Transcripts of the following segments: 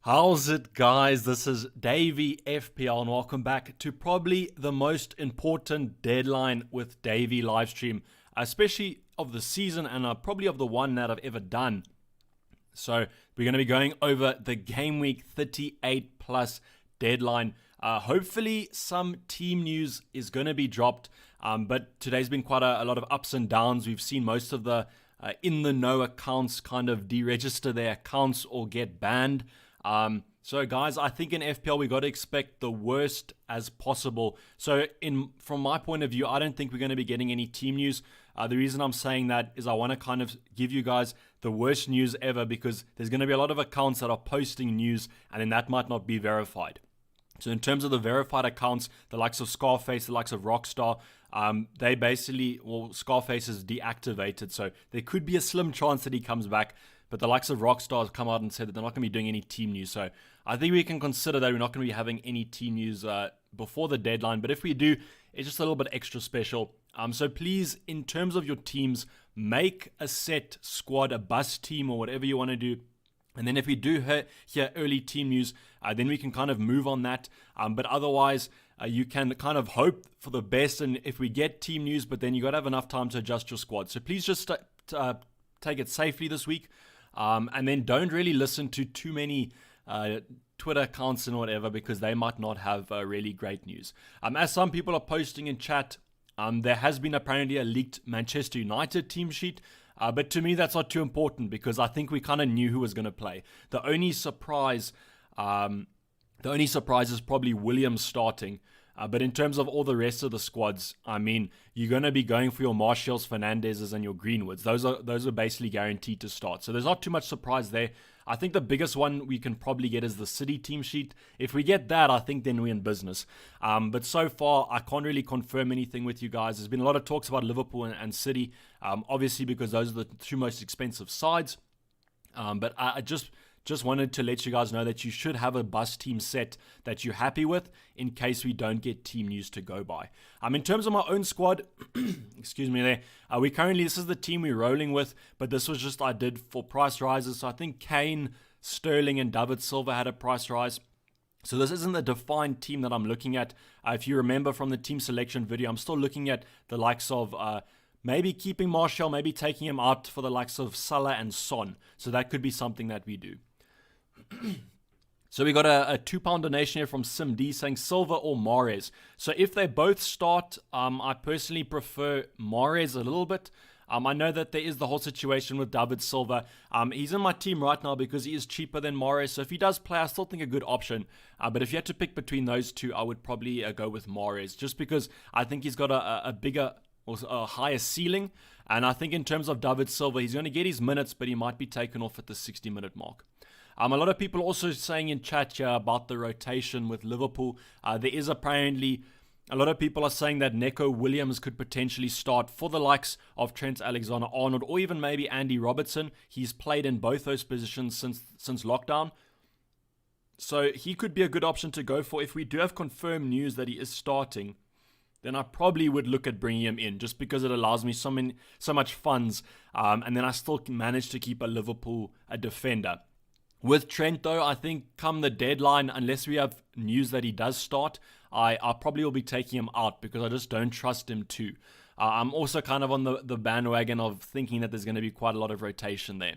How's it, guys? This is Dayvy FPL, and welcome back to probably the most important deadline with Dayvy livestream, especially of the season and probably of the one that I've ever done. So we're going to be going over the Game Week 38 plus deadline. Hopefully some team news is going to be dropped, but today's been quite a lot of ups and downs. We've seen most of the in-the-know accounts kind of deregister their accounts or get banned. So guys, I think in FPL we got to expect the worst as possible. So from my point of view, I don't think we're going to be getting any team news. The reason I'm saying that is I want to kind of give you guys the worst news ever, because there's going to be a lot of accounts that are posting news and then that might not be verified. So in terms of the verified accounts, the likes of Scarface, the likes of Rockstar, they basically, Scarface is deactivated, so there could be a slim chance that he comes back. But the likes of Rockstar have come out and said that they're not going to be doing any team news. So I think we can consider that we're not going to be having any team news before the deadline. But if we do, it's just a little bit extra special. So please, in terms of your teams, make a set squad, a bus team, or whatever you want to do. And then if we do hear early team news, then we can kind of move on that. But otherwise, you can kind of hope for the best. And if we get team news, but then you got to have enough time to adjust your squad. So please just take it safely this week. And then don't really listen to too many Twitter accounts and whatever, because they might not have really great news. As some people are posting in chat, there has been apparently a leaked Manchester United team sheet. But to me, that's not too important, because I think we kind of knew who was going to play. The only surprise is probably Williams starting. But in terms of all the rest of the squads, I mean, you're going to be going for your Marshalls, Fernandezes, and your Greenwoods. Those are basically guaranteed to start. So there's not too much surprise there. I think the biggest one we can probably get is the City team sheet. If we get that, I think then we're in business. But so far, I can't really confirm anything with you guys. There's been a lot of talks about Liverpool and City, obviously because those are the two most expensive sides. But I just wanted to let you guys know that you should have a bus team set that you're happy with in case we don't get team news to go by. In terms of my own squad, excuse me there, this is the team we're rolling with, but this was just I did for price rises. So I think Kane, Sterling, and David Silva had a price rise. So this isn't the defined team that I'm looking at. If you remember from the team selection video, I'm still looking at the likes of maybe keeping Martial, maybe taking him out for the likes of Salah and Son. So that could be something that we do. So we got a £2 donation here from SimD saying Silva or Mahrez. So if they both start, I personally prefer Mahrez a little bit. I know that there is the whole situation with David Silva. He's in my team right now because he is cheaper than Mahrez. So if he does play, I still think a good option. But if you had to pick between those two, I would probably go with Mahrez, just because I think he's got a bigger or a higher ceiling. And I think in terms of David Silva, he's going to get his minutes, but he might be taken off at the 60-minute mark. A lot of people also saying in chat here about the rotation with Liverpool. There is apparently a lot of people are saying that Neco Williams could potentially start for the likes of Trent Alexander-Arnold or even maybe Andy Robertson. He's played in both those positions since lockdown. So he could be a good option to go for. If we do have confirmed news that he is starting, then I probably would look at bringing him in, just because it allows me so much funds, and then I still can manage to keep a defender. With Trent, though, I think come the deadline, unless we have news that he does start, I probably will be taking him out because I just don't trust him too. I'm also kind of on the bandwagon of thinking that there's going to be quite a lot of rotation there.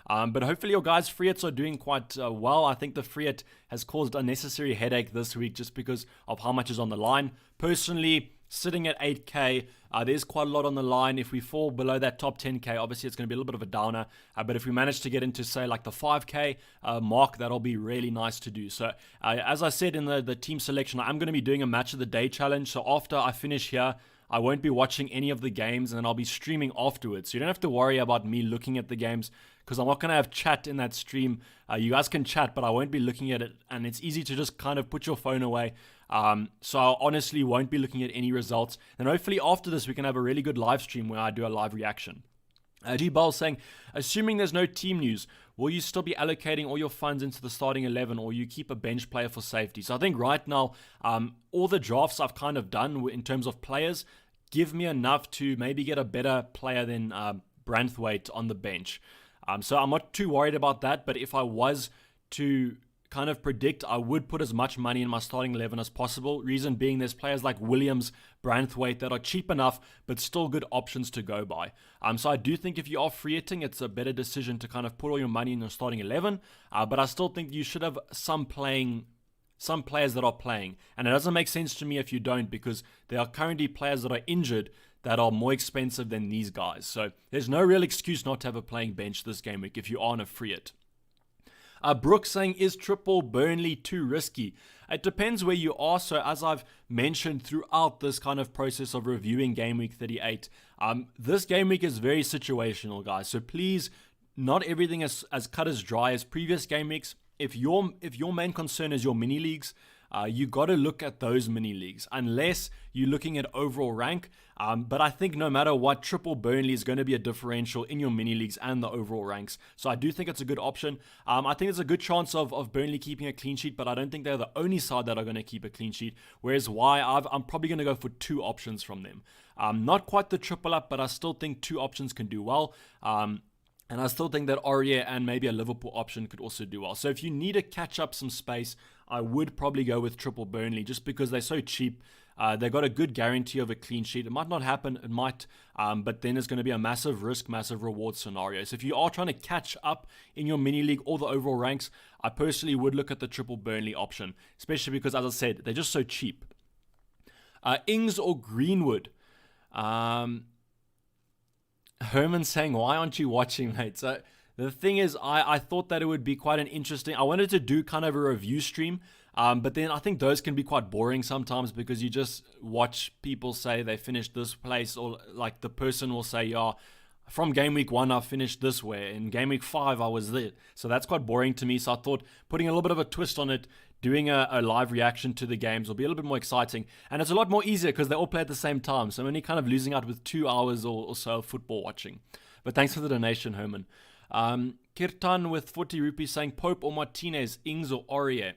But hopefully your guys' free hits are doing quite well. I think the free hit has caused unnecessary headache this week just because of how much is on the line. Personally, sitting at 8k, there's quite a lot on the line. If we fall below that top 10k, obviously it's going to be a little bit of a downer. But if we manage to get into, say, like the 5k mark, that'll be really nice to do. So as I said in the team selection, I'm going to be doing a match of the day challenge. So after I finish here, I won't be watching any of the games, and then I'll be streaming afterwards. So you don't have to worry about me looking at the games, because I'm not going to have chat in that stream. You guys can chat, but I won't be looking at it, and it's easy to just kind of put your phone away. So I honestly won't be looking at any results. And hopefully after this, we can have a really good live stream where I do a live reaction. G-Ball saying, assuming there's no team news, will you still be allocating all your funds into the starting 11, or you keep a bench player for safety? So I think right now, all the drafts I've kind of done in terms of players give me enough to maybe get a better player than Branthwaite on the bench. So I'm not too worried about that, but if I was to kind of predict, I would put as much money in my starting 11 as possible. Reason being, there's players like Williams, Branthwaite that are cheap enough, but still good options to go by. So I do think if you are free hitting, it's a better decision to kind of put all your money in your starting 11. But I still think you should have some players that are playing. And it doesn't make sense to me if you don't, because there are currently players that are injured that are more expensive than these guys. So there's no real excuse not to have a playing bench this game week if you are on a free hit. Brooks saying, is triple Burnley too risky? It depends where you are. So as I've mentioned throughout this kind of process of reviewing Game Week 38, this Game Week is very situational, guys. So please, not everything is as cut as dry as previous Game Weeks. If your main concern is your mini leagues, you got to look at those mini leagues, unless you're looking at overall rank. But I think no matter what, triple Burnley is going to be a differential in your mini leagues and the overall ranks. So I do think it's a good option. I think there's a good chance of Burnley keeping a clean sheet, but I don't think they're the only side that are going to keep a clean sheet. Whereas I'm probably going to go for 2 options from them. Not quite the triple up, but I still think 2 options can do well. And I still think that Aurier and maybe a Liverpool option could also do well. So if you need to catch up some space, I would probably go with triple Burnley just because they're so cheap. They've got a good guarantee of a clean sheet. It might not happen, it might, but then it's going to be a massive risk, massive reward scenario. So if you are trying to catch up in your mini league or the overall ranks, I personally would look at the triple Burnley option, especially because, as I said, they're just so cheap. Ings or Greenwood? Herman saying, why aren't you watching, mate? So the thing is, I thought that it would be quite an interesting, I wanted to do kind of a review stream, but then I think those can be quite boring sometimes because you just watch people say they finished this place, or like the person will say, yeah, from game week 1 I finished this way, in game week 5 I was there. So that's quite boring to me. So I thought putting a little bit of a twist on it, doing a live reaction to the games will be a little bit more exciting. And it's a lot more easier because they all play at the same time. So I'm only kind of losing out with 2 hours or so of football watching. But thanks for the donation, Herman. Kirtan with 40 rupees saying, Pope or Martinez, Ings or Aurier?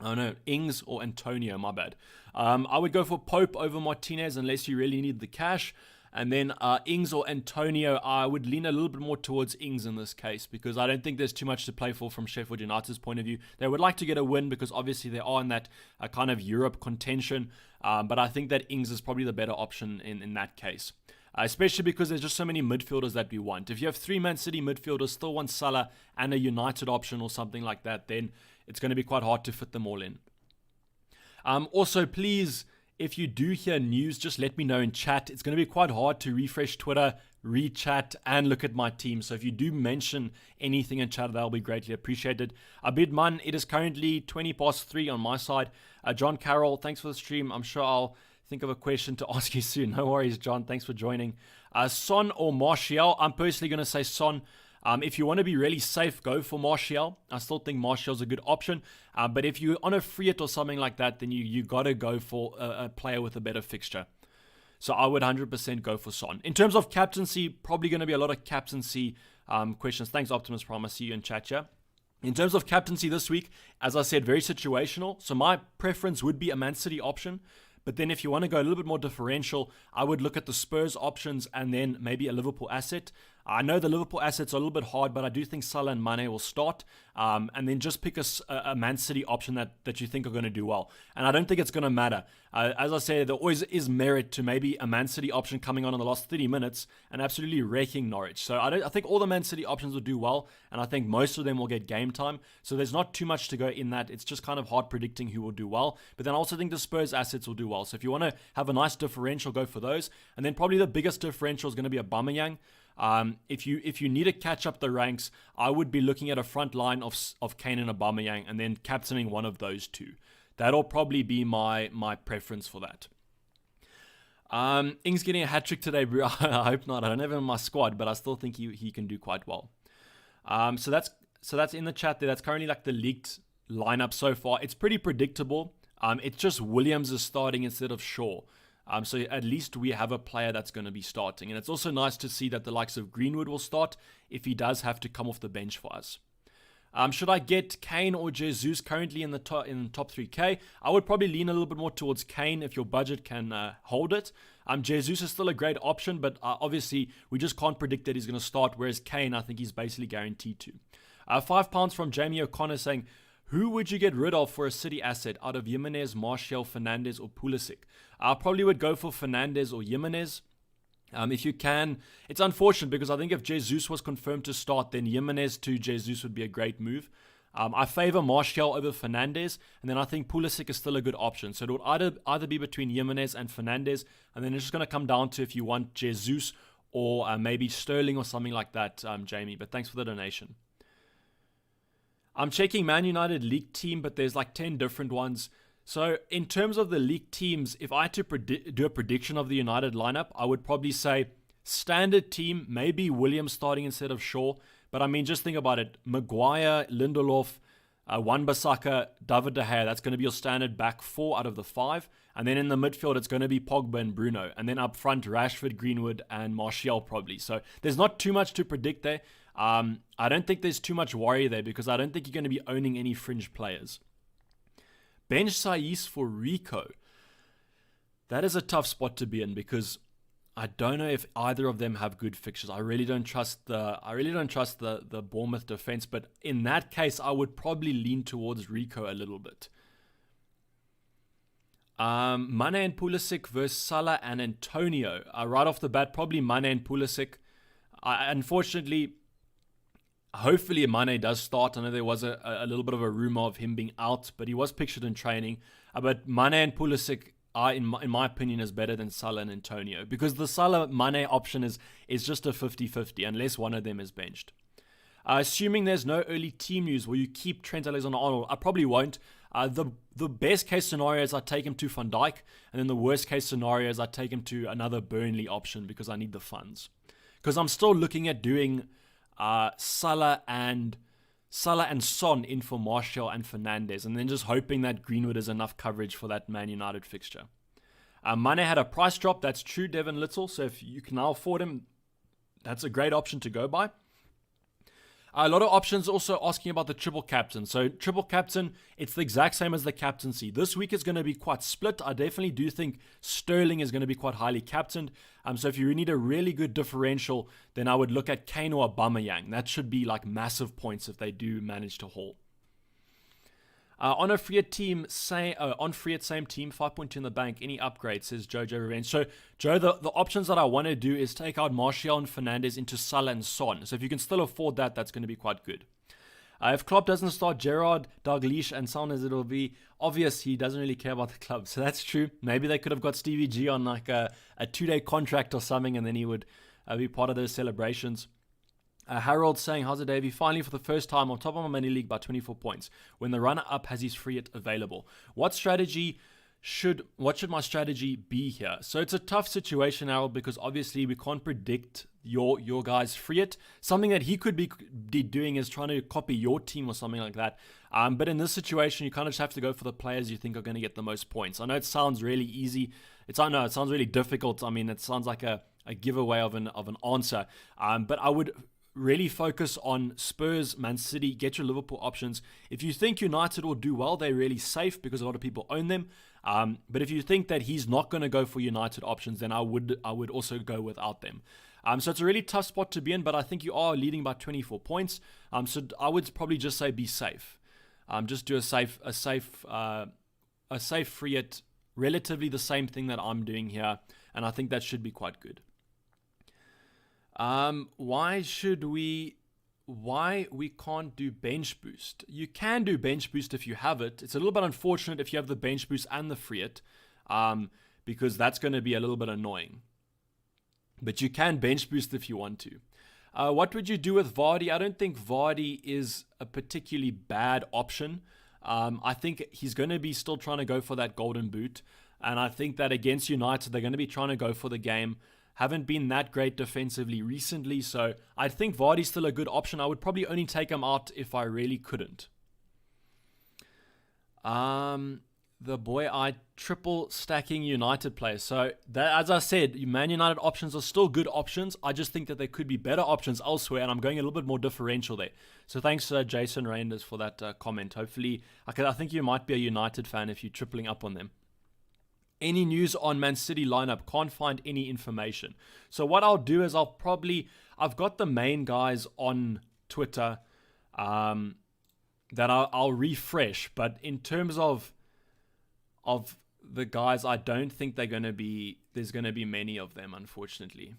Oh no, Ings or Antonio, my bad. I would go for Pope over Martinez unless you really need the cash. And then Ings or Antonio, I would lean a little bit more towards Ings in this case because I don't think there's too much to play for from Sheffield United's point of view. They would like to get a win because obviously they are in that kind of Europe contention. But I think that Ings is probably the better option in that case. Especially because there's just so many midfielders that we want. If you have 3 Man City midfielders, still want Salah and a United option or something like that, then it's going to be quite hard to fit them all in. Also, please, if you do hear news, just let me know in chat. It's going to be quite hard to refresh Twitter, read chat, and look at my team. So if you do mention anything in chat, that'll be greatly appreciated. Abidman, it is currently 3:20 on my side. John Carroll, thanks for the stream. I'm sure I'll think of a question to ask you soon. No worries, John. Thanks for joining. Son or Martial? I'm personally going to say Son. If you want to be really safe, go for Martial. I still think Martial's a good option. But if you're on a free hit or something like that, then you got to go for a player with a better fixture. So I would 100% go for Son. In terms of captaincy, probably going to be a lot of captaincy questions. Thanks, Optimus Prime. I see you in chat here. In terms of captaincy this week, as I said, very situational. So my preference would be a Man City option. But then if you want to go a little bit more differential, I would look at the Spurs options and then maybe a Liverpool asset. I know the Liverpool assets are a little bit hard, but I do think Salah and Mane will start. And then just pick a Man City option that you think are going to do well. And I don't think it's going to matter. As I say, there always is merit to maybe a Man City option coming on in the last 30 minutes and absolutely wrecking Norwich. So I think all the Man City options will do well, and I think most of them will get game time. So there's not too much to go in that. It's just kind of hard predicting who will do well. But then I also think the Spurs assets will do well. So if you want to have a nice differential, go for those. And then probably the biggest differential is going to be Aubameyang. If you need to catch up the ranks, I would be looking at a front line of Kane and Aubameyang and then captaining one of those two. That'll probably be my preference for that. Ings getting a hat-trick today, bro. I hope not. I don't have him in my squad, but I still think he can do quite well. So that's in the chat there. That's currently like the leaked lineup so far. It's pretty predictable. It's just Williams is starting instead of Shaw. So at least we have a player that's going to be starting. And it's also nice to see that the likes of Greenwood will start if he does have to come off the bench for us. Should I get Kane or Jesus currently in the top 3K? I would probably lean a little bit more towards Kane if your budget can hold it. Jesus is still a great option, but obviously we just can't predict that he's going to start, whereas Kane, I think he's basically guaranteed to. £5 from Jamie O'Connor saying, Who would you get rid of for a City asset out of Jimenez, Martial, Fernandes, or Pulisic? I probably would go for Fernandes or Jimenez. If you can, it's unfortunate because I think if Jesus was confirmed to start, then Jimenez to Jesus would be a great move. I favor Martial over Fernandes, and then I think Pulisic is still a good option. So it would either be between Jimenez and Fernandes, and then it's just going to come down to if you want Jesus or maybe Sterling or something like that, Jamie. But thanks for the donation. I'm checking Man United league team, but there's like 10 different ones. So in terms of the league teams, if I had to do a prediction of the United lineup, I would probably say standard team, maybe Williams starting instead of Shaw. But I mean, just think about it. Maguire, Lindelof, Wan-Bissaka, David De Gea. That's going to be your standard back 4 out of the 5. And then in the midfield, it's going to be Pogba and Bruno. And then up front, Rashford, Greenwood, and Martial probably. So there's not too much to predict there. I don't think there's too much worry there because I don't think you're going to be owning any fringe players. Bench Saiss for Rico. That is a tough spot to be in because I don't know if either of them have good fixtures. I really don't trust the Bournemouth defense, but in that case, I would probably lean towards Rico a little bit. Mane and Pulisic versus Salah and Antonio. Right off the bat, probably Mane and Pulisic. Unfortunately, hopefully Mane does start. I know there was a little bit of a rumor of him being out, but he was pictured in training. But Mane and Pulisic are, in my opinion, is better than Salah and Antonio because the Salah-Mane option is just a 50-50 unless one of them is benched. Assuming there's no early team news, will you keep Trent Alexander-Arnold? I probably won't. The best case scenario is I take him to Van Dijk, and then the worst case scenario is I take him to another Burnley option because I need the funds. Because I'm still looking at doing Salah and Son in for Martial and Fernandes, and then just hoping that Greenwood is enough coverage for that Man United fixture. Mane had a price drop, that's true, Devin Little, so if you can now afford him, that's a great option to go by. A lot of options also asking about the triple captain. So triple captain, it's the exact same as the captaincy. This week is going to be quite split. I definitely do think Sterling is going to be quite highly captained. So if you need a really good differential, then I would look at Kane or Aubameyang. That should be like massive points if they do manage to haul. On a free team, same team, 5.2 in the bank. Any upgrades, says Jojo Revenge. So, Joe, the options that I want to do is take out Martial and Fernandes into Salah and Son. So if you can still afford that, that's going to be quite good. If Klopp doesn't start Gerrard, Dalglish, and Son, as it'll be obvious he doesn't really care about the club. So that's true. Maybe they could have got Stevie G on like a 2-day contract or something, and then he would be part of those celebrations. Harold saying, how's it, Dayvy? Finally, for the first time, on top of my mini league by 24 points. When the runner-up has his free hit available. What should my strategy be here? So it's a tough situation, Harold, because obviously we can't predict your guy's free hit. Something that he could be doing is trying to copy your team or something like that. But in this situation, you kind of just have to go for the players you think are going to get the most points. I know it sounds really easy. It sounds really difficult. I mean, it sounds like a giveaway of an answer. But I would really focus on Spurs, Man City, get your Liverpool options. If you think United will do well, they're really safe because a lot of people own them. But if you think that he's not going to go for United options, then I would also go without them. So it's a really tough spot to be in, but I think you are leading by 24 points. So I would probably just say be safe. Just do a safe free hit, relatively the same thing that I'm doing here, and I think that should be quite good. Why we can't do bench boost? You can do bench boost if you have it. It's a little bit unfortunate if you have the bench boost and the free hit, because that's going to be a little bit annoying. But you can bench boost if you want to. What would you do with Vardy? I don't think Vardy is a particularly bad option. I think he's going to be still trying to go for that golden boot. And I think that against United, they're going to be trying to go for the game. Haven't been that great defensively recently, so I think Vardy's still a good option. I would probably only take him out if I really couldn't. The boy I triple stacking United players. So that, as I said, Man United options are still good options. I just think that there could be better options elsewhere, and I'm going a little bit more differential there. So thanks, Jason Reinders, for that comment. Hopefully, I think you might be a United fan if you're tripling up on them. Any news on Man City lineup? Can't find any information. So what I'll do is I've got the main guys on Twitter. that I'll refresh. But in terms of the guys, I don't think there's going to be many of them, unfortunately.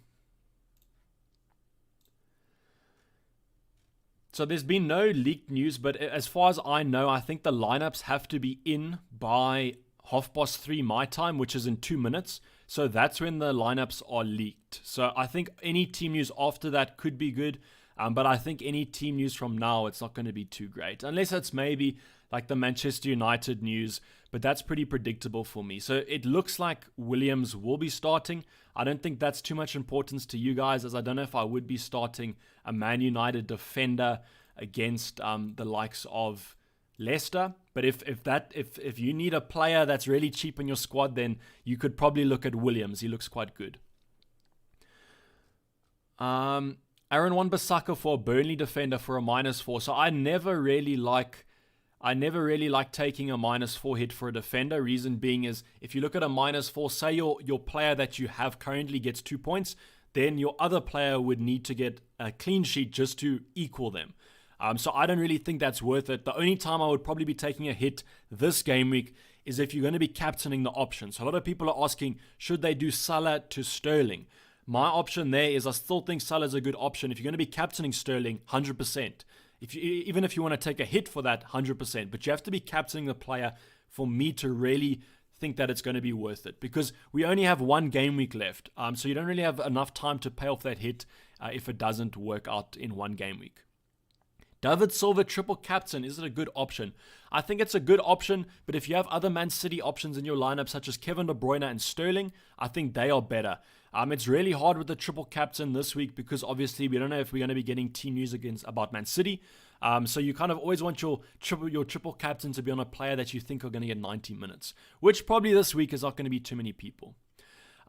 So there's been no leaked news, but as far as I know, I think the lineups have to be in by 3:30 my time, which is in 2 minutes. So that's when the lineups are leaked. So I think any team news after that could be good. But I think any team news from now, it's not going to be too great. Unless it's maybe like the Manchester United news. But that's pretty predictable for me. So it looks like Williams will be starting. I don't think that's too much importance to you guys, as I don't know if I would be starting a Man United defender against the likes of Leicester. But if you need a player that's really cheap in your squad, then you could probably look at Williams. He looks quite good. Aaron Wan-Bissaka for a Burnley defender for a -4. So I never really like taking a -4 hit for a defender. Reason being is if you look at a -4, say your player that you have currently gets 2 points, then your other player would need to get a clean sheet just to equal them. So I don't really think that's worth it. The only time I would probably be taking a hit this game week is if you're going to be captaining the option. So a lot of people are asking, should they do Salah to Sterling? My option there is I still think Salah is a good option. If you're going to be captaining Sterling, 100%. Even if you want to take a hit for that, 100%. But you have to be captaining the player for me to really think that it's going to be worth it. Because we only have one game week left. So you don't really have enough time to pay off that hit if it doesn't work out in one game week. David Silva triple captain, is it a good option? I think it's a good option, but if you have other Man City options in your lineup, such as Kevin De Bruyne and Sterling, I think they are better. It's really hard with the triple captain this week because obviously we don't know if we're going to be getting team news about Man City. So you kind of always want your triple captain to be on a player that you think are going to get 90 minutes, which probably this week is not going to be too many people.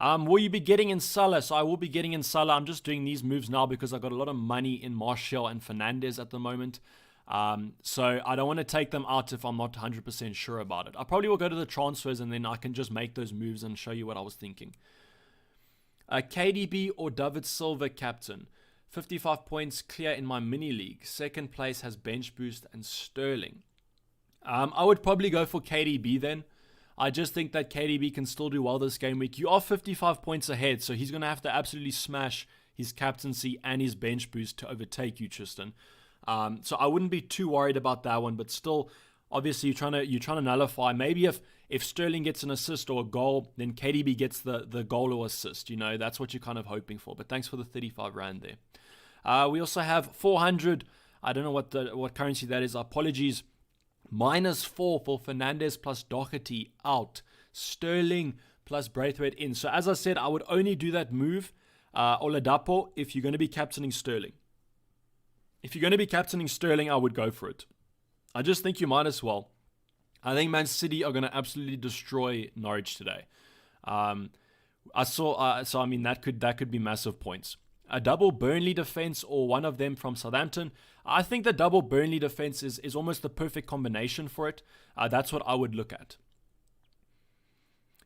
Will you be getting in Salah? So I will be getting in Salah. I'm just doing these moves now because I've got a lot of money in Martial and Fernandes at the moment. So I don't want to take them out if I'm not 100% sure about it. I probably will go to the transfers and then I can just make those moves and show you what I was thinking. KDB or David Silva captain. 55 points clear in my mini league. Second place has bench boost and Sterling. I would probably go for KDB then. I just think that KDB can still do well this game week. You are 55 points ahead, so he's going to have to absolutely smash his captaincy and his bench boost to overtake you, Tristan. So I wouldn't be too worried about that one, but still, obviously you're trying to nullify. Maybe if Sterling gets an assist or a goal, then KDB gets the goal or assist. You know, that's what you're kind of hoping for. But thanks for the 35 Rand there. We also have 400. I don't know what currency that is. Apologies. -4 for Fernandes plus Doherty out. Sterling plus Braithwaite in. So as I said, I would only do that move, Oladapo, if you're going to be captaining Sterling. If you're going to be captaining Sterling, I would go for it. I just think you might as well. I think Man City are going to absolutely destroy Norwich today. So I mean that could be massive points. A double Burnley defense or one of them from Southampton. I think the double Burnley defense is almost the perfect combination for it. That's what I would look at.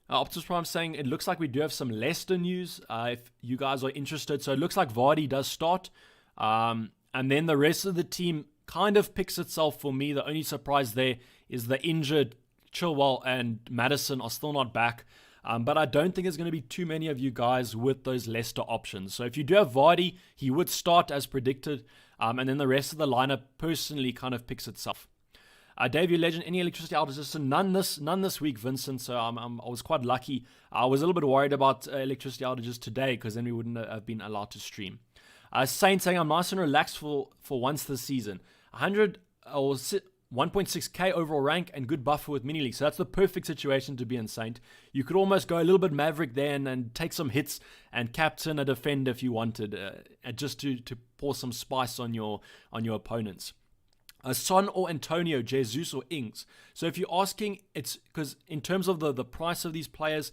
Optus Prime saying it looks like we do have some Leicester news if you guys are interested. So it looks like Vardy does start. And then the rest of the team kind of picks itself for me. The only surprise there is the injured Chilwell and Maddison are still not back. But I don't think there's going to be too many of you guys with those Leicester options. So if you do have Vardy, he would start as predicted. And then the rest of the lineup personally kind of picks itself. Dayvy Legend, any electricity outages? So none this week, Vincent. So I was quite lucky. I was a little bit worried about electricity outages today because then we wouldn't have been allowed to stream. Saint saying I'm nice and relaxed for once this season. 100 or 1.6k overall rank and good buffer with mini league. So that's the perfect situation to be in, Saint. You could almost go a little bit maverick there and take some hits and captain a defender if you wanted, just to pour some spice on your opponents. Son or Antonio, Jesus or Ings. So if you're asking, it's because in terms of the price of these players,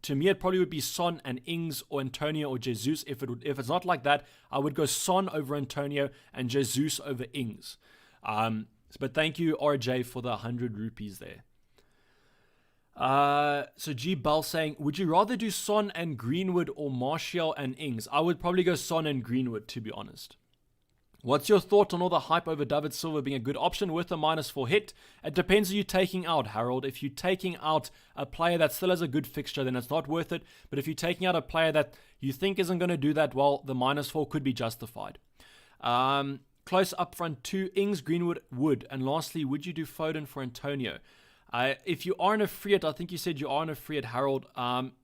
to me it probably would be Son and Ings or Antonio or Jesus. If it's not like that, I would go Son over Antonio and Jesus over Ings. But thank you, RJ, for the 100 rupees there. So G. Bell saying, would you rather do Son and Greenwood or Martial and Ings? I would probably go Son and Greenwood, to be honest. What's your thought on all the hype over David Silva being a good option with a -4 hit? It depends who you're taking out, Harold. If you're taking out a player that still has a good fixture, then it's not worth it. But if you're taking out a player that you think isn't going to do that well, the -4 could be justified. Close up front 2, Ings, Greenwood, Wood. And lastly, would you do Foden for Antonio? If you are in a free hit, I think you said you are in a free hit, Harold.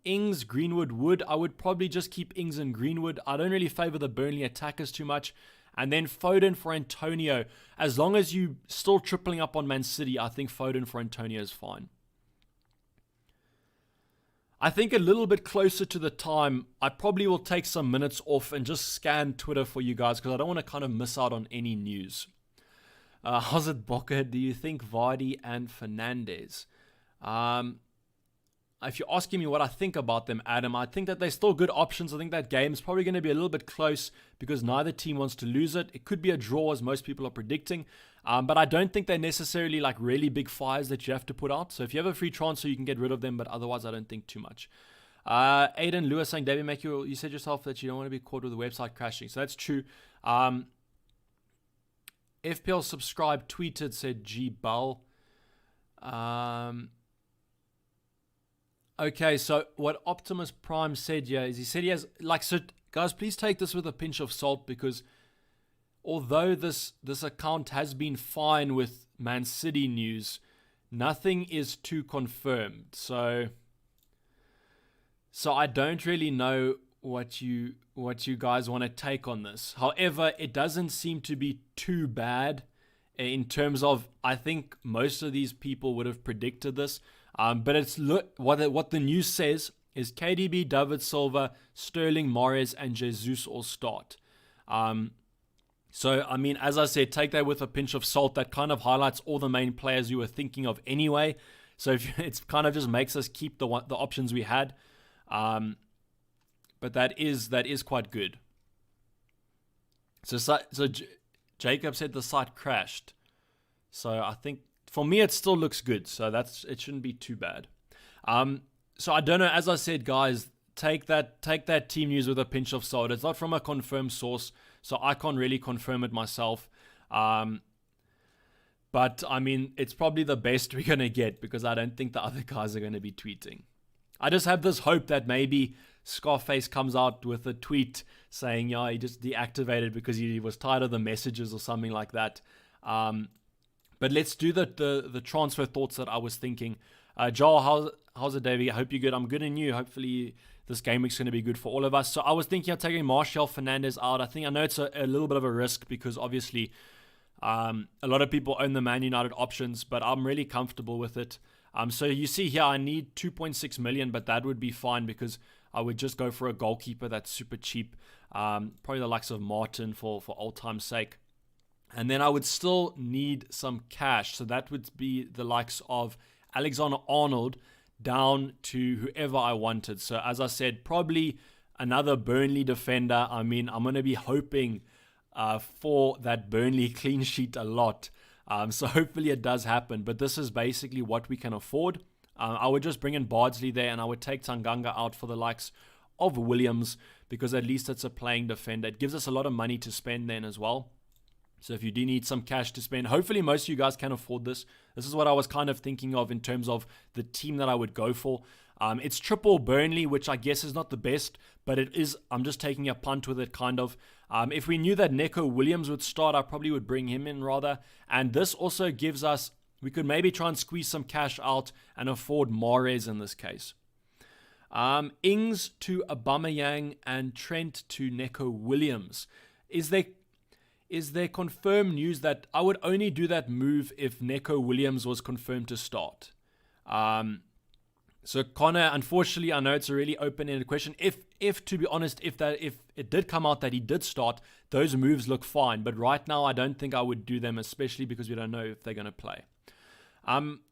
Ings, Greenwood, Wood. I would probably just keep Ings and Greenwood. I don't really favor the Burnley attackers too much. And then Foden for Antonio. As long as you still tripling up on Man City, I think Foden for Antonio is fine. I think a little bit closer to the time, I probably will take some minutes off and just scan Twitter for you guys because I don't want to kind of miss out on any news. How's it, Boca? Do you think Vardy and Fernandes? If you're asking me what I think about them, Adam, I think that they're still good options. I think that game's probably going to be a little bit close because neither team wants to lose it. It could be a draw, as most people are predicting. But I don't think they're necessarily like really big fires that you have to put out. So if you have a free transfer, you can get rid of them. But otherwise, I don't think too much. Aiden Lewis saying, Dayvy, you said yourself that you don't want to be caught with the website crashing. So that's true. FPL subscribe tweeted, said G Bell. Okay, so what Optimus Prime said here is he said he has, so guys, please take this with a pinch of salt because although this account has been fine with Man City news, nothing is too confirmed. So I don't really know what you guys want to take on this. However, it doesn't seem to be too bad in terms of, I think most of these people would have predicted this. But it's what the news says is KDB, David Silva, Sterling, Mahrez, and Jesus all start. So, I mean, as I said, take that with a pinch of salt. That kind of highlights all the main players you were thinking of anyway. So it kind of just makes us keep the options we had. But that is quite good. So Jacob said the site crashed. So I think for me it still looks good. So it shouldn't be too bad. So I don't know. As I said, guys, take that team news with a pinch of salt. It's not from a confirmed source, so I can't really confirm it myself. But I mean, it's probably the best we're gonna get because I don't think the other guys are gonna be tweeting. I just have this hope that maybe Scarface comes out with a tweet saying, yeah, he just deactivated because he was tired of the messages or something like that. But let's do the transfer thoughts that I was thinking. Joel, how's it, Dayvy? I hope you're good. I'm good, and you. Hopefully this game week's going to be good for all of us. So I was thinking of taking Martial Fernandes out. I know it's a little bit of a risk because obviously a lot of people own the Man United options, but I'm really comfortable with it. So you see here, I need 2.6 million, but that would be fine because I would just go for a goalkeeper that's super cheap. Probably the likes of Martin for old time's sake. And then I would still need some cash. So that would be the likes of Alexander-Arnold down to whoever I wanted. So as I said, probably another Burnley defender. I mean, I'm going to be hoping for that Burnley clean sheet a lot. So hopefully it does happen. But this is basically what we can afford. I would just bring in Bardsley there and I would take Tanganga out for the likes of Williams because at least it's a playing defender. It gives us a lot of money to spend then as well. So if you do need some cash to spend, hopefully most of you guys can afford this. This is what I was kind of thinking of in terms of the team that I would go for. It's triple Burnley, which I guess is not the best, but it is. I'm just taking a punt with it, kind of. If we knew that Neco Williams would start, I probably would bring him in rather. And this also gives us, we could maybe try and squeeze some cash out and afford Mahrez in this case. Ings to Aubameyang and Trent to Neco Williams. Is there confirmed news that I would only do that move if Neco Williams was confirmed to start? So Connor, unfortunately, I know it's a really open-ended question. If to be honest, if it did come out that he did start, those moves look fine. But right now, I don't think I would do them, especially because we don't know if they're going to play.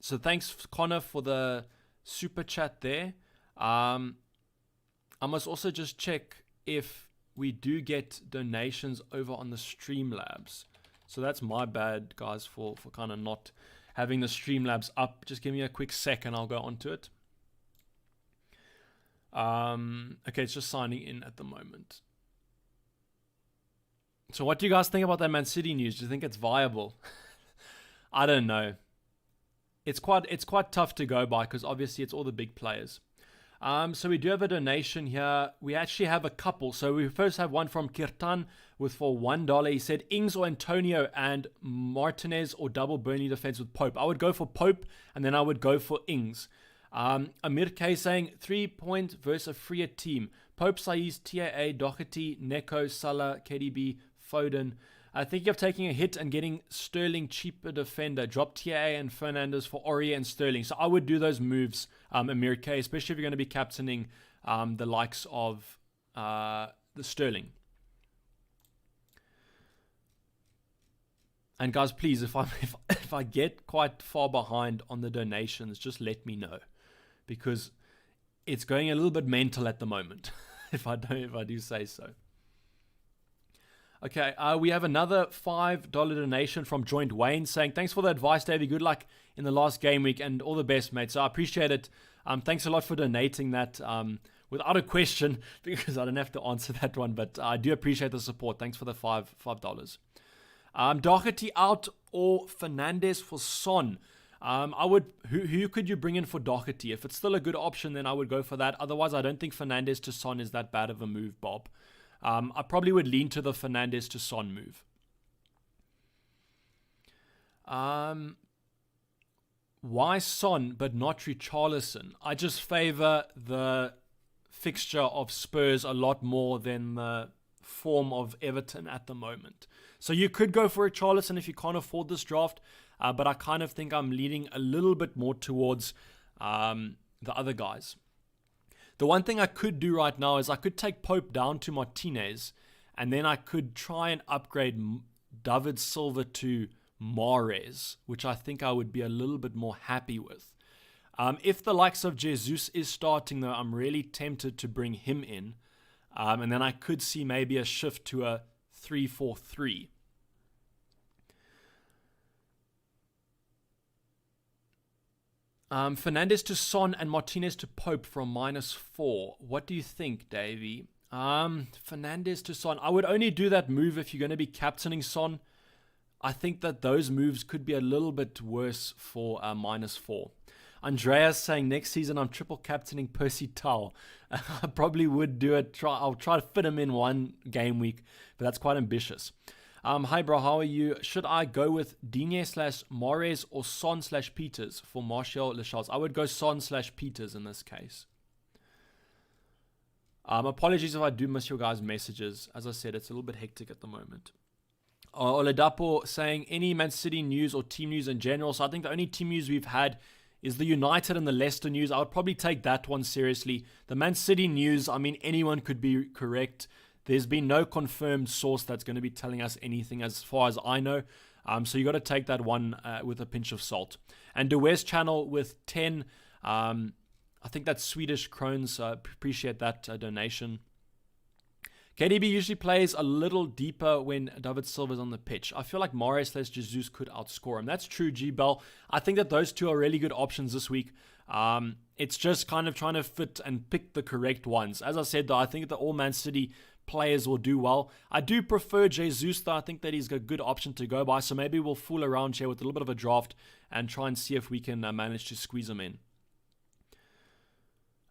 So thanks, Connor, for the super chat there. I must also just check if we do get donations over on the Streamlabs. So that's my bad, guys, for kind of not having the Streamlabs up. Just give me a quick sec and I'll go onto it. Okay, it's just signing in at the moment. So what do you guys think about that Man City news? Do you think it's viable? I don't know. It's quite tough to go by because obviously it's all the big players. So we do have a donation here. We actually have a couple. So we first have one from Kirtan for $1. He said Ings or Antonio and Martinez or double Burnley defense with Pope. I would go for Pope and then I would go for Ings. Amir K saying 3-point versus a freer team. Pope, Saiz, TAA, Doherty, Neko, Salah, KDB, Foden. I think of taking a hit and getting Sterling cheaper defender. Drop TAA and Fernandes for Aurier and Sterling. So I would do those moves, Amir K, especially if you're going to be captaining the likes of the Sterling. And guys, please, if I get quite far behind on the donations, just let me know, because it's going a little bit mental at the moment. if I do say so. Okay, we have another $5 donation from Joint Wayne saying, thanks for the advice, Dayvy. Good luck in the last game week and all the best, mate. So I appreciate it. Thanks a lot for donating that without a question, because I don't have to answer that one. But I do appreciate the support. Thanks for the $5. Doherty out or Fernandes for Son? Who could you bring in for Doherty? If it's still a good option, then I would go for that. Otherwise, I don't think Fernandes to Son is that bad of a move, Bob. I probably would lean to the Fernandes to Son move. Why Son but not Richarlison? I just favor the fixture of Spurs a lot more than the form of Everton at the moment. So you could go for Richarlison if you can't afford this draft, but I kind of think I'm leaning a little bit more towards the other guys. The one thing I could do right now is I could take Pope down to Martinez, and then I could try and upgrade David Silva to Mahrez, which I think I would be a little bit more happy with. If the likes of Jesus is starting, though, I'm really tempted to bring him in, and then I could see maybe a shift to a 3-4-3. Fernandes to Son and Martinez to Pope from -4. What do you think, Dayvy? Fernandes to Son. I would only do that move if you're going to be captaining Son. I think that those moves could be a little bit worse for -4. Andreas saying next season I'm triple captaining Percy Tau. I probably would do it. I'll try to fit him in one game week, but that's quite ambitious. Hi bro, how are you? Should I go with Digne / Mahrez or Son / Peters for Martial Lechalles? I would go Son / Peters in this case. Apologies if I do miss your guys' messages. As I said, it's a little bit hectic at the moment. Oladapo saying any Man City news or team news in general. So I think the only team news we've had is the United and the Leicester news. I would probably take that one seriously. The Man City news, I mean, anyone could be correct. There's been no confirmed source that's going to be telling us anything as far as I know. So you got to take that one with a pinch of salt. And the West channel with 10, I think that's Swedish krones. Appreciate that donation. KDB usually plays a little deeper when David Silva's on the pitch. I feel like Mahrez / Jesus could outscore him. That's true, G-Bell. I think that those two are really good options this week. It's just kind of trying to fit and pick the correct ones. As I said, though, I think that all Man City players will do well. I do prefer Jesus, though. I think that he's a good option to go by. So maybe we'll fool around here with a little bit of a draft and try and see if we can manage to squeeze him in.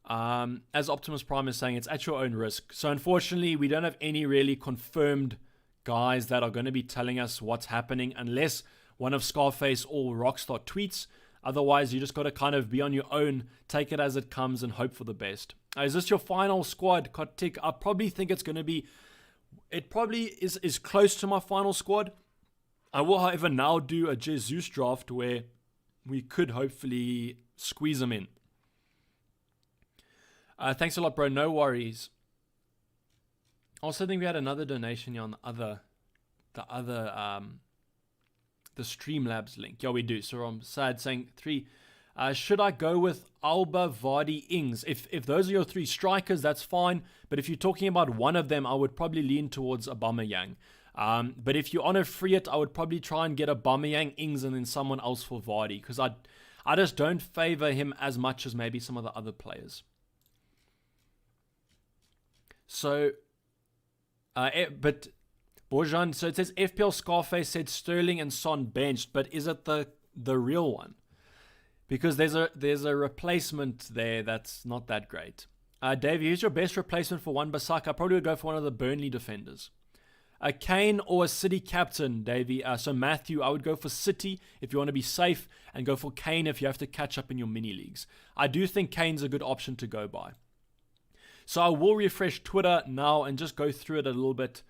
As Optimus Prime is saying, it's at your own risk. So unfortunately, we don't have any really confirmed guys that are going to be telling us what's happening unless one of Scarface or Rockstar tweets. Otherwise, you just got to kind of be on your own, take it as it comes and hope for the best. Is this your final squad, Kotik? I probably think it's going to be, it probably is close to my final squad. I will, however, now do a Jesus draft where we could hopefully squeeze him in. Thanks a lot, bro. No worries. I also think we had another donation here on the Streamlabs link. Yeah, we do. So I'm sad saying 3. Should I go with Alba, Vardy, Ings? If those are your 3 strikers, that's fine. But if you're talking about one of them, I would probably lean towards Aubameyang. But if you're on a free it, I would probably try and get Aubameyang, Ings, and then someone else for Vardy. Because I just don't favor him as much as maybe some of the other players. So, but Borjan, so it says FPL Scarface said Sterling and Son benched, but is it the real one? Because there's a replacement there that's not that great. Dave, who's your best replacement for Wan-Bissaka? I probably would go for one of the Burnley defenders. A Kane or a City captain, Davey. So Matthew, I would go for City if you want to be safe, and go for Kane if you have to catch up in your mini leagues. I do think Kane's a good option to go by. So I will refresh Twitter now and just go through it a little bit.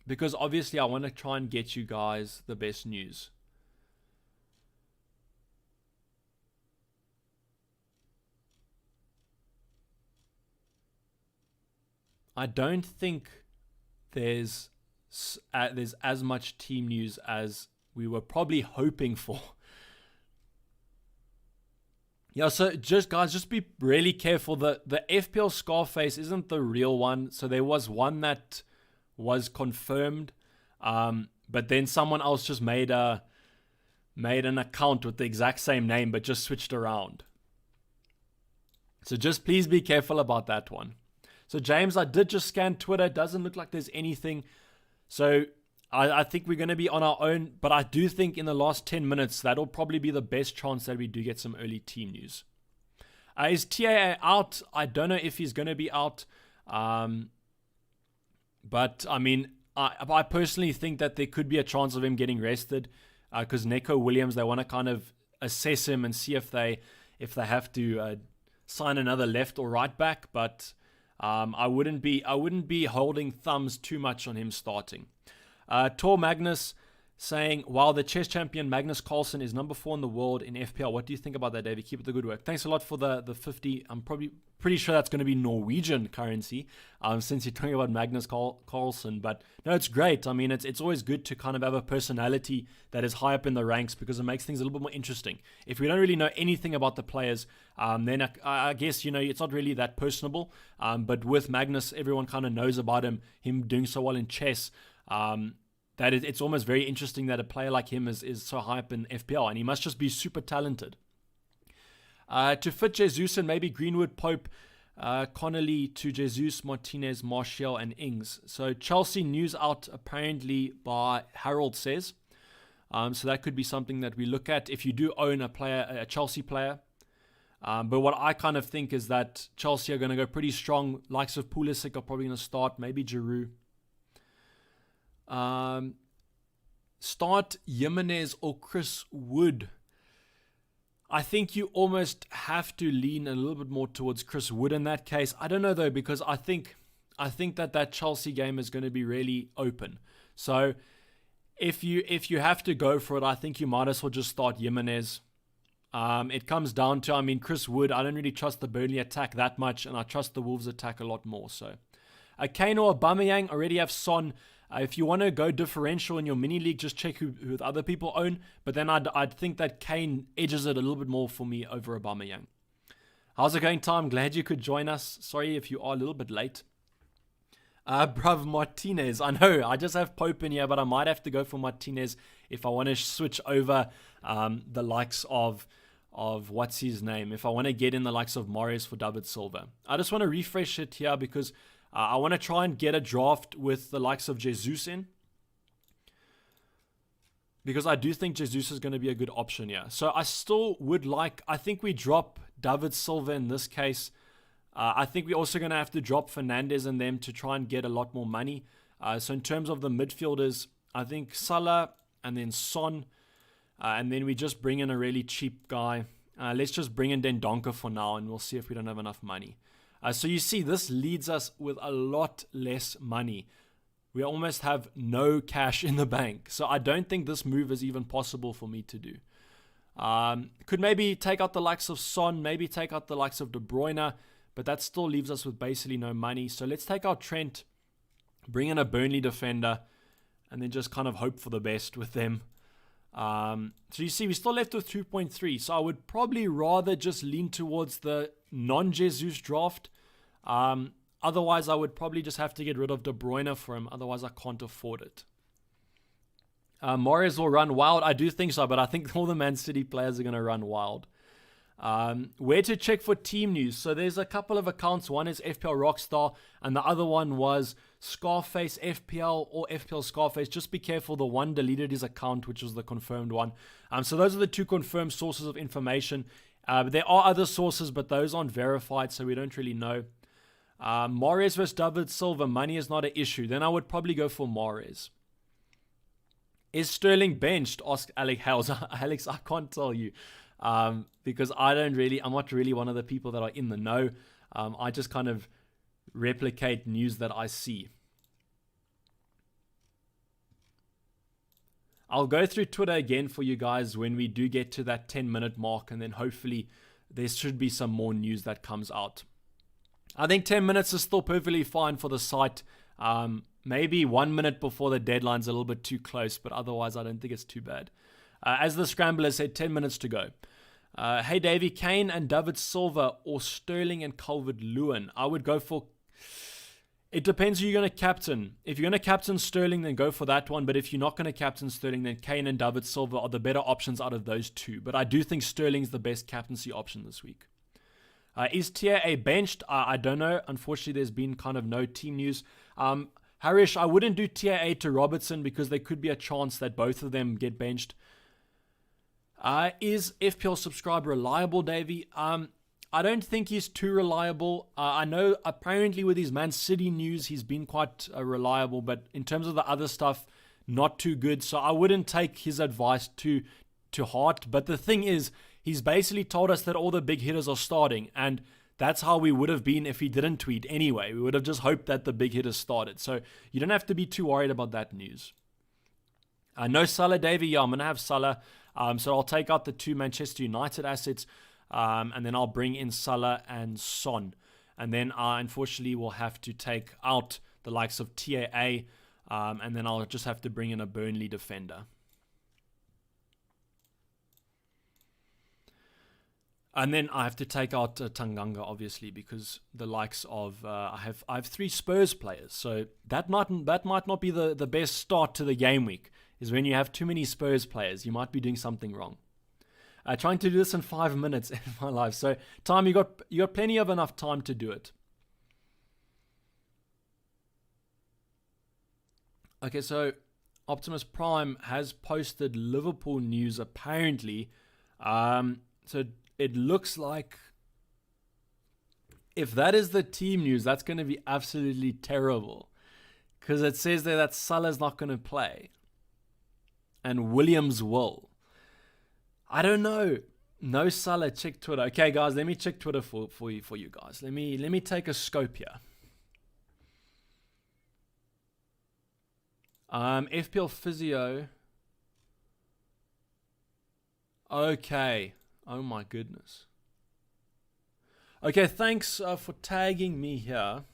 Because obviously I want to try and get you guys the best news. I don't think there's as much team news as we were probably hoping for. Yeah, so just be really careful. The FPL Scarface isn't the real one. So there was one that was confirmed, but then someone else just made an account with the exact same name, but just switched around. So just please be careful about that one. So James, I did just scan Twitter. It doesn't look like there's anything. So I think we're going to be on our own. But I do think in the last 10 minutes, that'll probably be the best chance that we do get some early team news. Is TAA out? I don't know if he's going to be out. But I mean, I personally think that there could be a chance of him getting rested. Because Neco Williams, they want to kind of assess him and see if they have to sign another left or right back. But I wouldn't be holding thumbs too much on him starting. Tor Magnus saying, wow, the chess champion Magnus Carlsen is number 4 in the world in FPL. What do you think about that, David? Keep up the good work. Thanks a lot for the 50. I'm probably pretty sure that's going to be Norwegian currency, since you're talking about Magnus Carlsen. But no, it's great. I mean, it's always good to kind of have a personality that is high up in the ranks, because it makes things a little bit more interesting. If we don't really know anything about the players, then I guess, it's not really that personable. But with Magnus, everyone kind of knows about him doing so well in chess. That it's almost very interesting that a player like him is so high up in FPL, and he must just be super talented. To fit Jesus and maybe Greenwood, Pope, Connolly to Jesus, Martinez, Martial, and Ings. So Chelsea news out apparently by Harold says. So that could be something that we look at if you do own a Chelsea player. But what I kind of think is that Chelsea are going to go pretty strong. Likes of Pulisic are probably going to start, maybe Giroud. Start Jimenez or Chris Wood. I think you almost have to lean a little bit more towards Chris Wood in that case. I don't know though, because I think that Chelsea game is going to be really open. So if you have to go for it, I think you might as well just start Jimenez. It comes down to, Chris Wood, I don't really trust the Burnley attack that much, and I trust the Wolves attack a lot more. So Kane or Aubameyang, already have Son. If you want to go differential in your mini league, just check who other people own. But then I'd think that Kane edges it a little bit more for me over Aubameyang. How's it going, Tom? Glad you could join us. Sorry if you are a little bit late. Bruv, Martinez. I know, I just have Pope in here, but I might have to go for Martinez if I want to switch over the likes of what's his name. If I want to get in the likes of Morris for David Silva. I just want to refresh it here because I want to try and get a draft with the likes of Jesus in. Because I do think Jesus is going to be a good option here. So I still would I think we drop David Silva in this case. I think we're also going to have to drop Fernandes and them to try and get a lot more money. So in terms of the midfielders, I think Salah and then Son. And then we just bring in a really cheap guy. Let's just bring in Dendoncker for now, and we'll see if we don't have enough money. So you see, this leads us with a lot less money. We almost have no cash in the bank. So I don't think this move is even possible for me to do. Could maybe take out the likes of Son, maybe take out the likes of De Bruyne, but that still leaves us with basically no money. So let's take out Trent, bring in a Burnley defender, and then just kind of hope for the best with them. So you see, we're still left with 2.3. So I would probably rather just lean towards the non-Jesus draft. Otherwise, I would probably just have to get rid of De Bruyne for him. Otherwise, I can't afford it. Morris will run wild. I do think so, but I think all the Man City players are going to run wild. Where to check for team news? So there's a couple of accounts. One is FPL Rockstar, and the other one was Scarface FPL or FPL Scarface. Just be careful. The one deleted his account, which was the confirmed one. So those are the two confirmed sources of information. There are other sources, but those aren't verified, so we don't really know. Mahrez versus David Silva. Money is not an issue. Then I would probably go for Mahrez. Is Sterling benched? Asked Alex Hales. Alex, I can't tell you. Because I'm not really one of the people that are in the know. I just kind of replicate news that I see. I'll go through Twitter again for you guys when we do get to that 10-minute mark, and then hopefully there should be some more news that comes out. I think 10 minutes is still perfectly fine for the site. Maybe 1 minute before the deadline's a little bit too close, but otherwise I don't think it's too bad. As the Scrambler said, 10 minutes to go. Hey Davey, Kane and David Silva or Sterling and Calvert-Lewin? I would go for... It depends who you're going to captain. If you're going to captain Sterling, then go for that one. But if you're not going to captain Sterling, then Kane and David Silva are the better options out of those two. But I do think Sterling's the best captaincy option this week. Is TAA benched? I don't know. Unfortunately, there's been kind of no team news. Harish, I wouldn't do TAA to Robertson because there could be a chance that both of them get benched. Is FPL Subscribe reliable, Davey? I don't think he's too reliable. I know apparently with his Man City news, he's been quite reliable, but in terms of the other stuff, not too good. So I wouldn't take his advice to heart. But the thing is, he's basically told us that all the big hitters are starting, and that's how we would have been if he didn't tweet anyway. We would have just hoped that the big hitters started. So you don't have to be too worried about that news. No Salah, Davey. Yeah, I'm going to have Salah. So I'll take out the two Manchester United assets. And then I'll bring in Salah and Son. And then I unfortunately will have to take out the likes of TAA. And then I'll just have to bring in a Burnley defender. And then I have to take out Tanganga, obviously, because the likes of I have 3 Spurs players. So that might not be the best start to the game week. Is when you have too many Spurs players. You might be doing something wrong. Trying to do this in 5 minutes in my life. So time, you got plenty of enough time to do it. Okay, so Optimus Prime has posted Liverpool news apparently. So it looks like if that is the team news, that's going to be absolutely terrible. Because it says there that Salah's not going to play. And Williams will. I don't know. No Salah, check Twitter. Okay, guys, let me check Twitter for you guys. Let me take a scope here. FPL Physio. Okay. Oh my goodness. Okay, thanks for tagging me here.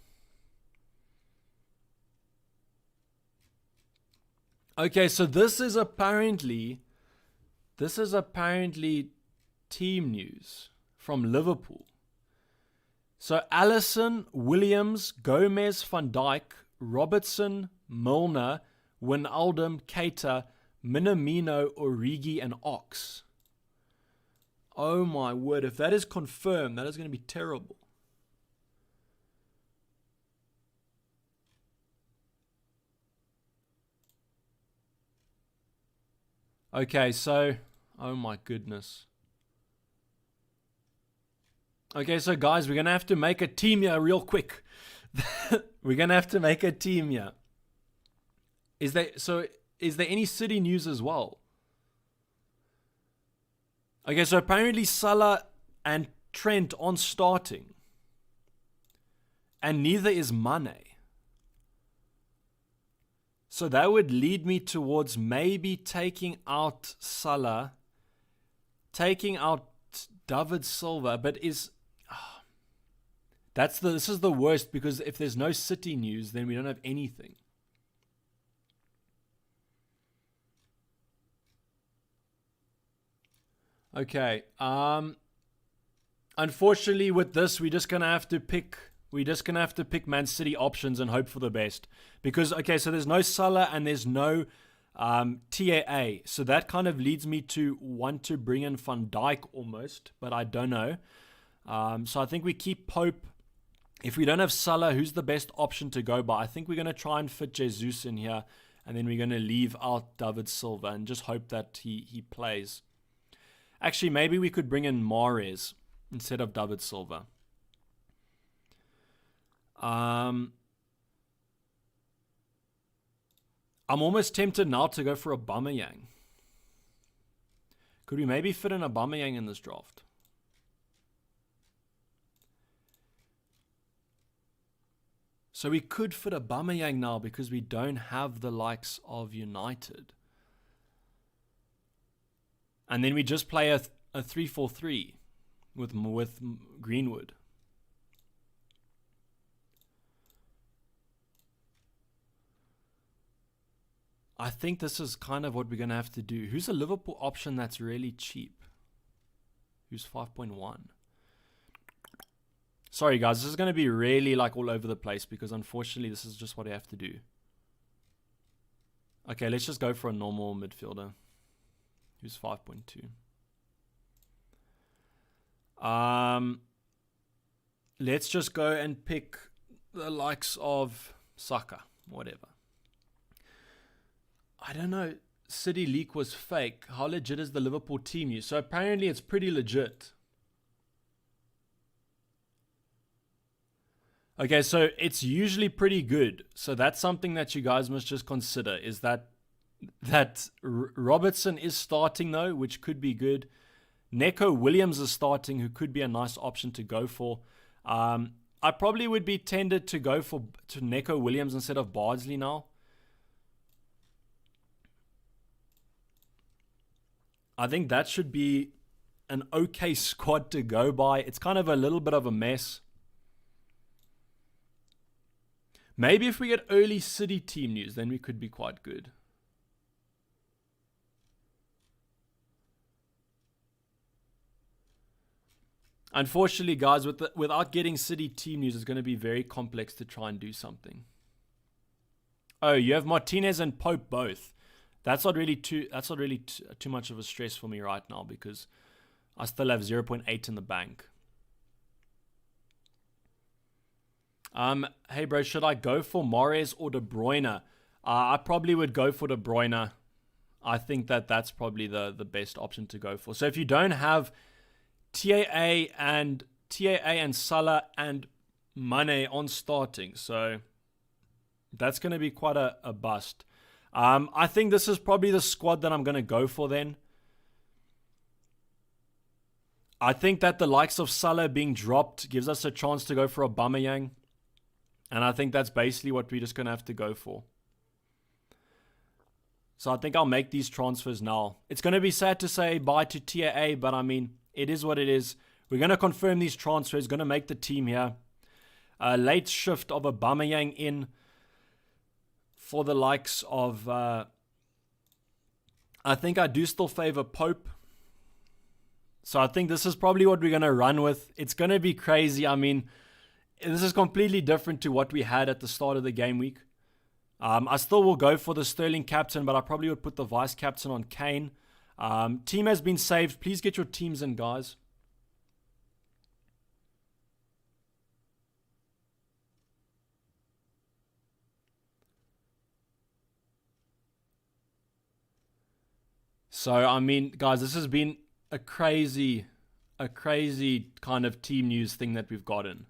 Okay, so this is apparently team news from Liverpool. So Alisson, Williams, Gomez, Van Dijk, Robertson, Milner, Wijnaldum, Keita, Minamino, Origi, and Ox. Oh my word, if that is confirmed, that is going to be terrible. Okay, so... Oh my goodness. Okay, so guys, we're going to have to make a team here real quick. We're going to have to make a team here. Is there any City news as well? Okay, so apparently Salah and Trent aren't starting. And neither is Mane. So that would lead me towards maybe taking out Salah, taking out David Silva, but this is the worst, because if there's no City news, then we don't have anything. Okay. Unfortunately, with this, we're just gonna have to pick Man City options and hope for the best. Because so there's no Salah and there's no TAA. So that kind of leads me to want to bring in Van Dijk almost, but I don't know. So I think we keep Pope If we don't have Salah, who's the best option to go by? I think we're going to try and fit Jesus in here, and then we're going to leave out David Silva and just hope that he plays. Actually, maybe we could bring in Mahrez instead of David Silva. I'm almost tempted now to go for Aubameyang. Could we maybe fit in Aubameyang in this draft? So we could fit Aubameyang now because we don't have the likes of United. And then we just play a 3-4-3 with Greenwood. I think this is kind of what we're going to have to do. Who's a Liverpool option that's really cheap? Who's 5.1? Sorry, guys. This is going to be really like all over the place because unfortunately this is just what I have to do. Okay, let's just go for a normal midfielder. Who's 5.2? Let's just go and pick the likes of Saka, whatever. I don't know. City leak was fake. How legit is the Liverpool team news? So apparently it's pretty legit. Okay, so it's usually pretty good. So that's something that you guys must just consider, is that Robertson is starting though, which could be good. Neco Williams is starting, who could be a nice option to go for. I probably would be tended to go to Neco Williams instead of Bardsley now. I think that should be an okay squad to go by. It's kind of a little bit of a mess. Maybe if we get early City team news, then we could be quite good. Unfortunately, guys, without getting City team news, it's going to be very complex to try and do something. Oh, you have Martinez and Pope both. That's not really too much of a stress for me right now because I still have 0.8 in the bank. Hey bro, should I go for Mahrez or De Bruyne? I probably would go for De Bruyne. I think that's probably the best option to go for. So if you don't have TAA and Salah and Mane on starting, so that's going to be quite a bust. I think this is probably the squad that I'm going to go for then. I think that the likes of Salah being dropped gives us a chance to go for Aubameyang. And I think that's basically what we're just going to have to go for. So I think I'll make these transfers now. It's going to be sad to say bye to TAA, but I mean, it is what it is. We're going to confirm these transfers, going to make the team here. Late shift of Aubameyang in for the likes of... I think I do still favor Pope. So I think this is probably what we're going to run with. It's going to be crazy. I mean, this is completely different to what we had at the start of the game week. I still will go for the Sterling captain, but I probably would put the vice captain on Kane. Team has been saved. Please get your teams in, guys. So, I mean, guys, this has been a crazy kind of team news thing that we've gotten.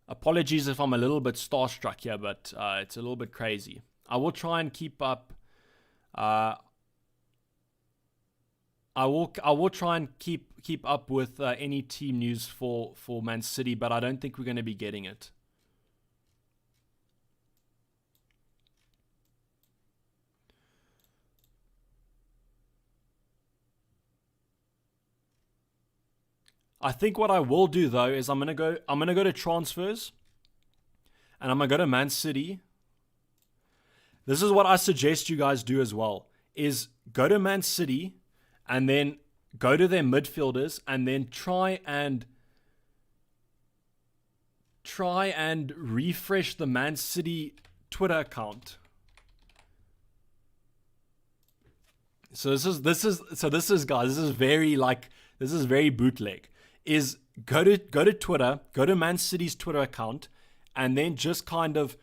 Apologies if I'm a little bit starstruck here, but it's a little bit crazy. I will try and keep up. I will try and keep up with any team news for Man City, but I don't think we're going to be getting it. I think what I will do though is I'm gonna go to transfers, and I'm gonna go to Man City. This is what I suggest you guys do as well: is go to Man City, and then go to their midfielders, and then try and refresh the Man City Twitter account. So this is guys. This is very bootleg. is go to Twitter, go to Man City's Twitter account, and then just kind of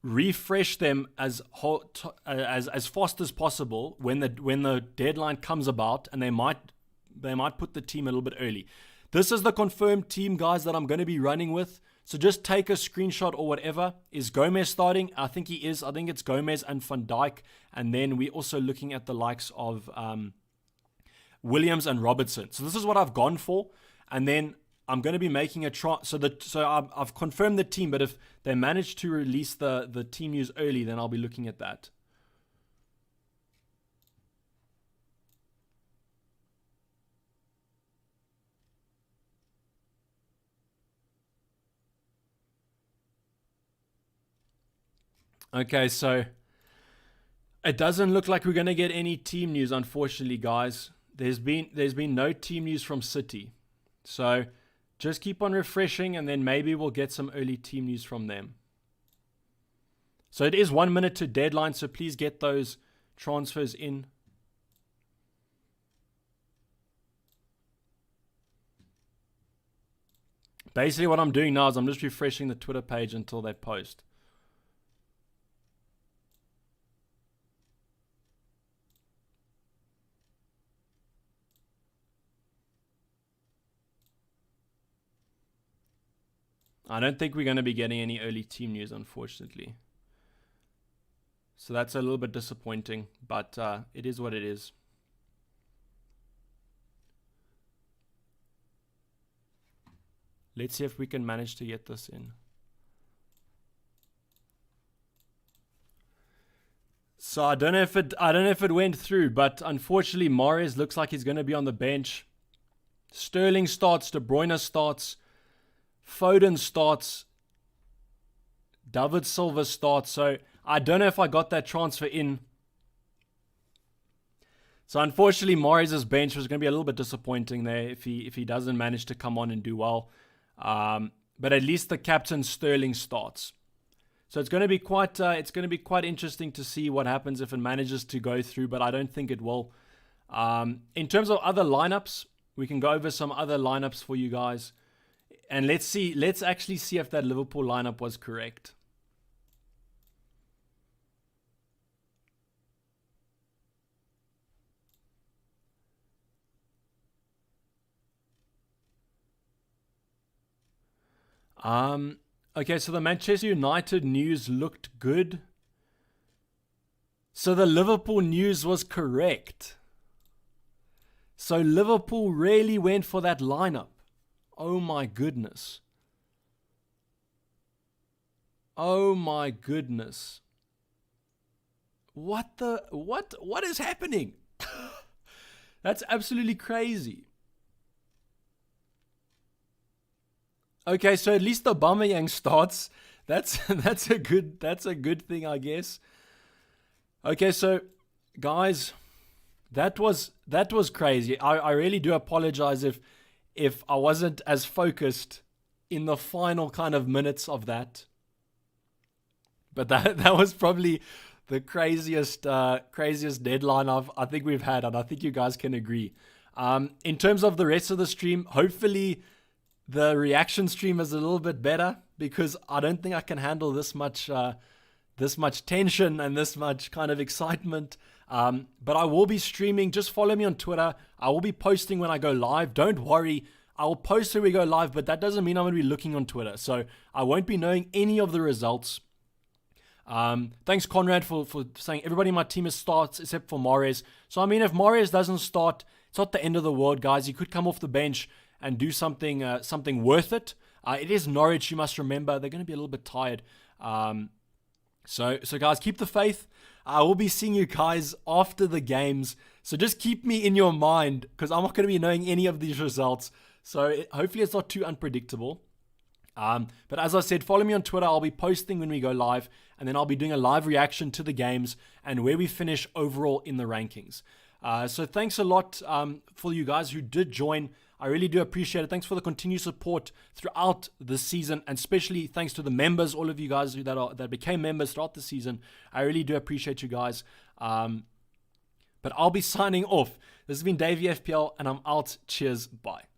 refresh them as fast as possible when the deadline comes about, and they might put the team a little bit early. This is the confirmed team, guys, that I'm going to be running with. So just take a screenshot or whatever. Is Gomez starting? I think he is. I think it's Gomez and Van Dijk. And then we're also looking at the likes of Williams and Robertson. So this is what I've gone for. And then I'm going to be making a try. So I've confirmed the team. But if they manage to release the team news early, then I'll be looking at that. Okay, so it doesn't look like we're going to get any team news, unfortunately, guys. There's been no team news from City. So just keep on refreshing, and then maybe we'll get some early team news from them. So it is 1 minute to deadline, so please get those transfers in. Basically what I'm doing now is I'm just refreshing the Twitter page until they post. I don't think we're going to be getting any early team news, unfortunately. So that's a little bit disappointing, but it is what it is. Let's see if we can manage to get this in. So I don't know if it went through, but unfortunately Mahrez looks like he's going to be on the bench. Sterling starts, De Bruyne starts, Foden starts, David Silva starts. So I don't know if I got that transfer in. So unfortunately, Mahrez's bench was going to be a little bit disappointing there if he doesn't manage to come on and do well. But at least the captain Sterling starts. So it's going to be quite interesting to see what happens if it manages to go through, but I don't think it will. In terms of other lineups, we can go over some other lineups for you guys. And let's actually see if that Liverpool lineup was correct. Okay, so the Manchester United news looked good. So the Liverpool news was correct. So Liverpool really went for that lineup. Oh my goodness. Oh my goodness. What is happening? That's absolutely crazy. Okay, so at least the Aubameyang starts. That's a good thing, I guess. Okay, so guys, that was crazy. I really do apologize if I wasn't as focused in the final kind of minutes of that. But that was probably the craziest deadline I think we've had, and I think you guys can agree. In terms of the rest of the stream, hopefully the reaction stream is a little bit better, because I don't think I can handle this much tension and this much kind of excitement. But I will be streaming. Just follow me on Twitter. I will be posting when I go live. Don't worry. I will post when we go live, but that doesn't mean I'm going to be looking on Twitter. So I won't be knowing any of the results. Thanks, Conrad, for saying everybody in my team starts except for Mahrez. So, I mean, if Mahrez doesn't start, it's not the end of the world, guys. He could come off the bench and do something worth it. It is Norwich, you must remember. They're going to be a little bit tired. So guys, keep the faith. I will be seeing you guys after the games. So just keep me in your mind, because I'm not going to be knowing any of these results. So hopefully it's not too unpredictable. But as I said, follow me on Twitter. I'll be posting when we go live, and then I'll be doing a live reaction to the games and where we finish overall in the rankings. So thanks a lot for you guys who did join. I really do appreciate it. Thanks for the continued support throughout the season, and especially thanks to the members, all of you guys that became members throughout the season. I really do appreciate you guys. But I'll be signing off. This has been Dayvy FPL, and I'm out. Cheers. Bye.